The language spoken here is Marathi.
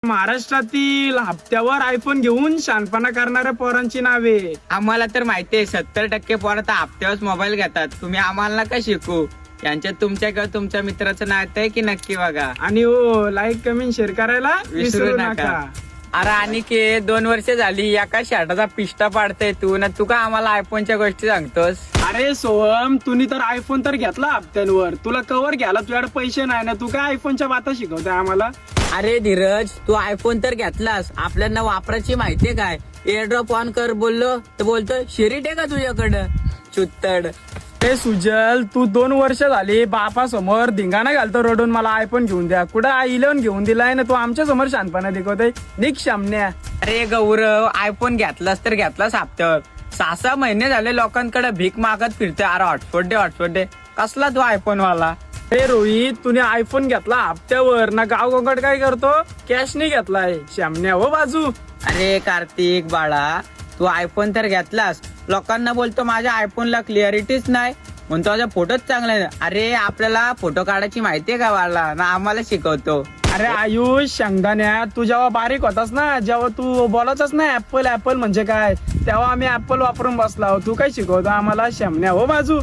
महाराष्ट्रातील हप्त्यावर आयफोन घेऊन शानपणा करणाऱ्या पोरांची नावे. आम्हाला तर माहितीये 70% पोरं तर हप्त्यावर मोबाईल घेतात. तुम्ही आम्हाला नका शिकू. यांच्यात तुमच्या किंवा तुमच्या मित्राचं नातं आहे की नक्की बघा. आणि हो, लाईक कमेंट शेअर करायला विसरू नका. अरे आणि के 2 वर्ष झाली एका शर्टाचा पिष्टा पाडतोय तू ना. तू का आम्हाला आयफोनच्या गोष्टी सांगतोस? अरे सोहम, तुम्ही तर आयफोन तर घेतला हप्त्यांवर. तुला कवर घ्यायला तुझ्याकडे पैसे नाही ना. तू काय आयफोनच्या बाता शिकवताय आम्हाला? अरे धीरज, तू आयफोन तर घेतलास, आपल्याला वापरायची माहितीये काय? एअरड्रॉप ऑन कर बोललो तर बोलतो शिरीट आहे का तुझ्याकडं? चुत्तड. ते सुजल, तू 2 वर्ष झाली बापासमोर धिंगाणा घालतो रडून मला आयफोन घेऊन द्या. कुठं 11 घेऊन दिलाय ना तू आमच्या समोर शानपणा दिखवतोय. निक शामण्या. अरे गौरव, आयफोन घेतलास तर घेतलास हप्त्यावर. 6-6 महिने झाले लोकांकडे भीक मागत फिरतोय. अरे हॉटस्पॉट दे. कसला तू आयफोन वाला? हे रोहित, तुने आयफोन घेतला हप्त्यावर ना. गाव गोंगट काय करतो? कॅश नाही घेतलाय. शामण्या हो बाजू. अरे कार्तिक बाळा, तू आयफोन तर घेतलास, लोकांना बोलतो माझ्या आयफोनला क्लिअरिटीच नाही, म्हणतो माझा फोटोच चांगला आहे. अरे आपल्याला फोटो काढायची माहितीये का बाळा? ना आम्हाला शिकवतो. अरे आयुष शेंगदाण्या, तू जेव्हा बारीक होतास ना, जेव्हा तू बोलायचास ना ऍपल म्हणजे काय, तेव्हा आम्ही ऍपल वापरून बसला. तू काय शिकवतो आम्हाला? शामण्या हो बाजू.